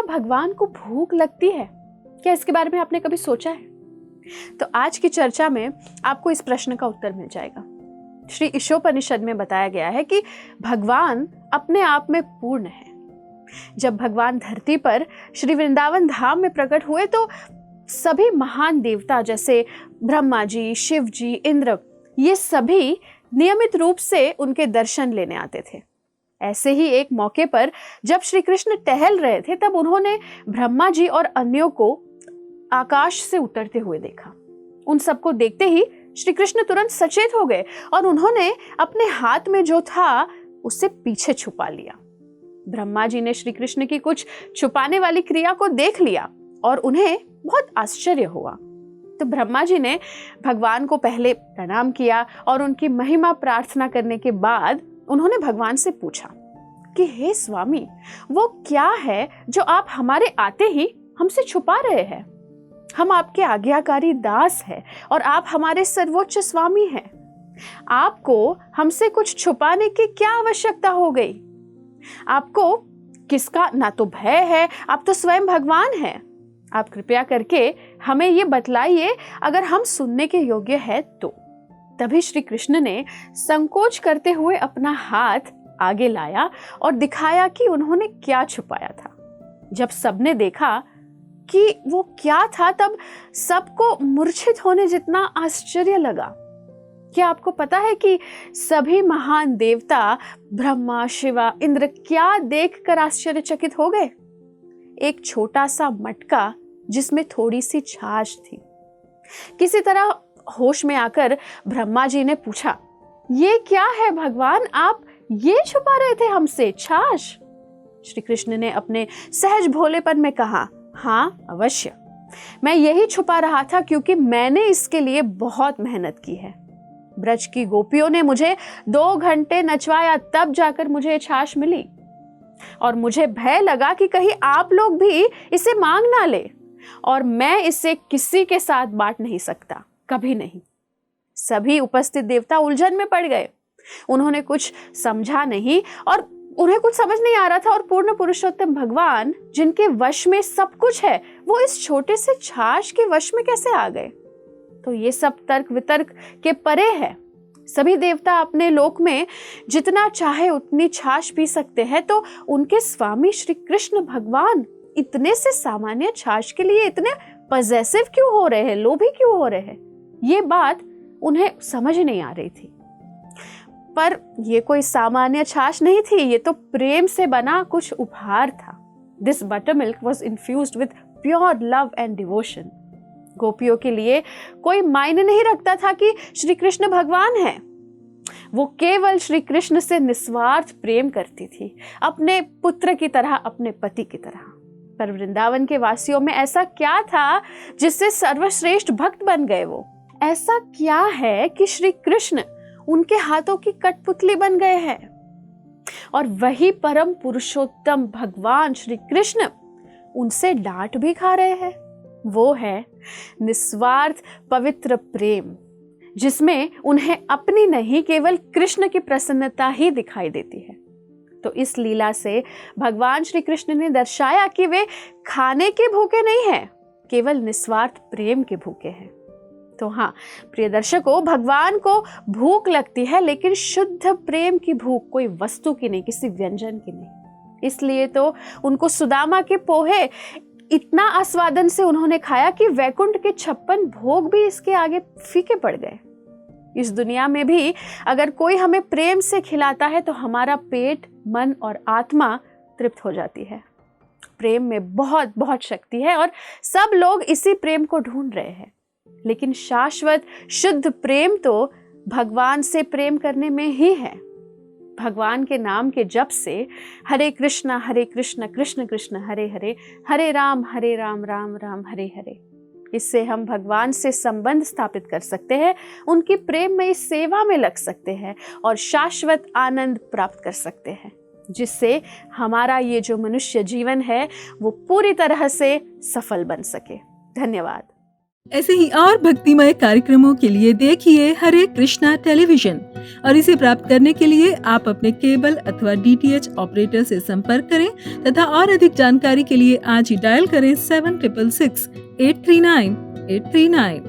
भगवान को भूख लगती है? क्या इसके बारे में आपने कभी सोचा है? तो आज की चर्चा में आपको इस प्रश्न का उत्तर मिल जाएगा। श्री ईशोपनिषद में बताया गया है कि भगवान अपने आप में पूर्ण है। जब भगवान धरती पर श्री वृंदावन धाम में प्रकट हुए तो सभी महान देवता जैसे ब्रह्मा जी, शिव जी, इंद्र, ये सभी नियमित रूप से उनके दर्शन लेने आते थे। ऐसे ही एक मौके पर जब श्री कृष्ण टहल रहे थे तब उन्होंने ब्रह्मा जी और अन्यों को आकाश से उतरते हुए देखा। उन सबको देखते ही श्री कृष्ण तुरंत सचेत हो गए और उन्होंने अपने हाथ में जो था उससे पीछे छुपा लिया। ब्रह्मा जी ने श्री कृष्ण की कुछ छुपाने वाली क्रिया को देख लिया और उन्हें बहुत आश्चर्य हुआ। तो ब्रह्मा जी ने भगवान को पहले प्रणाम किया और उनकी महिमा प्रार्थना करने के बाद उन्होंने भगवान से पूछा कि हे स्वामी, वो क्या है जो आप हमारे आते ही हमसे छुपा रहे हैं? हम आपके आज्ञाकारी दास हैं और आप हमारे सर्वोच्च स्वामी हैं। आपको हमसे कुछ छुपाने की क्या आवश्यकता हो गई? आपको किसका ना तो भय है, आप तो स्वयं भगवान हैं। आप कृपया करके हमें ये बतलाइए, अगर हम सुनने के योग्य है तो। तभी श्री कृष्ण ने संकोच करते हुए अपना हाथ आगे लाया और दिखाया कि उन्होंने क्या छुपाया था। जब सबने देखा कि वो क्या था तब सबको मूर्छित होने जितना आश्चर्य लगा। क्या आपको पता है कि सभी महान देवता ब्रह्मा, शिवा, इंद्र क्या देखकर आश्चर्यचकित हो गए? एक छोटा सा मटका जिसमें थोड़ी सी छाछ थी। किसी तरह होश में आकर ब्रह्मा जी ने पूछा, ये क्या है भगवान, आप ये छुपा रहे थे हमसे, छाछ? श्री कृष्ण ने अपने सहज भोलेपन में कहा, हाँ अवश्य, मैं यही छुपा रहा था क्योंकि मैंने इसके लिए बहुत मेहनत की है। ब्रज की गोपियों ने मुझे 2 घंटे नचवाया, तब जाकर मुझे ये छाछ मिली और मुझे भय लगा कि कहीं आप लोग भी इसे मांग ना ले, और मैं इसे किसी के साथ बांट नहीं सकता, कभी नहीं। सभी उपस्थित देवता उलझन में पड़ गए। उन्होंने कुछ समझा नहीं और उन्हें कुछ समझ नहीं आ रहा था, और पूर्ण पुरुषोत्तम भगवान जिनके वश में सब कुछ है, वो इस छोटे से छाछ के वश में कैसे आ गए? तो ये सब तर्क वितर्क के परे है। सभी देवता अपने लोक में जितना चाहे उतनी छाछ पी सकते हैं, तो उनके स्वामी श्री कृष्ण भगवान इतने से सामान्य छाछ के लिए इतने पजेसिव क्यों हो रहे हैं, लोभी क्यों हो रहे हैं? ये बात उन्हें समझ नहीं आ रही थी। पर ये कोई सामान्य छाछ नहीं थी, ये तो प्रेम से बना कुछ उपहार था। This buttermilk was infused with pure love and devotion. गोपियों के लिए कोई मायने नहीं रखता था कि श्री कृष्ण भगवान हैं। वो केवल श्री कृष्ण से निस्वार्थ प्रेम करती थी, अपने पुत्र की तरह, अपने पति की तरह। पर वृंदावन के वासियों में ऐसा क्या था जिससे सर्वश्रेष्ठ भक्त बन गए? वो ऐसा क्या है कि श्री कृष्ण उनके हाथों की कठपुतली बन गए हैं? और वही परम पुरुषोत्तम भगवान श्री कृष्ण उनसे डांट भी खा रहे हैं। वो है निस्वार्थ पवित्र प्रेम, जिसमें उन्हें अपनी नहीं केवल कृष्ण की प्रसन्नता ही दिखाई देती है। तो इस लीला से भगवान श्री कृष्ण ने दर्शाया कि वे खाने के भूखे नहीं हैं, केवल निस्वार्थ प्रेम के भूखे हैं। तो हाँ प्रिय दर्शकों, भगवान को भूख लगती है, लेकिन शुद्ध प्रेम की भूख, कोई वस्तु की नहीं, किसी व्यंजन की नहीं। इसलिए तो उनको सुदामा के पोहे इतना आस्वादन से उन्होंने खाया कि वैकुंठ के 56 भोग भी इसके आगे फीके पड़ गए। इस दुनिया में भी अगर कोई हमें प्रेम से खिलाता है तो हमारा पेट, मन और आत्मा तृप्त हो जाती है। प्रेम में बहुत बहुत शक्ति है और सब लोग इसी प्रेम को ढूंढ रहे हैं। लेकिन शाश्वत शुद्ध प्रेम तो भगवान से प्रेम करने में ही है। भगवान के नाम के जप से हरे कृष्ण कृष्ण कृष्ण हरे हरे, हरे राम राम राम हरे हरे, इससे हम भगवान से संबंध स्थापित कर सकते हैं, उनकी प्रेम में इस सेवा में लग सकते हैं और शाश्वत आनंद प्राप्त कर सकते हैं, जिससे हमारा ये जो मनुष्य जीवन है वो पूरी तरह से सफल बन सके। धन्यवाद। ऐसे ही और भक्तिमय कार्यक्रमों के लिए देखिए हरे कृष्णा टेलीविजन और इसे प्राप्त करने के लिए आप अपने केबल अथवा DTH ऑपरेटर से संपर्क करें तथा और अधिक जानकारी के लिए आज ही डायल करें 7666 839 839।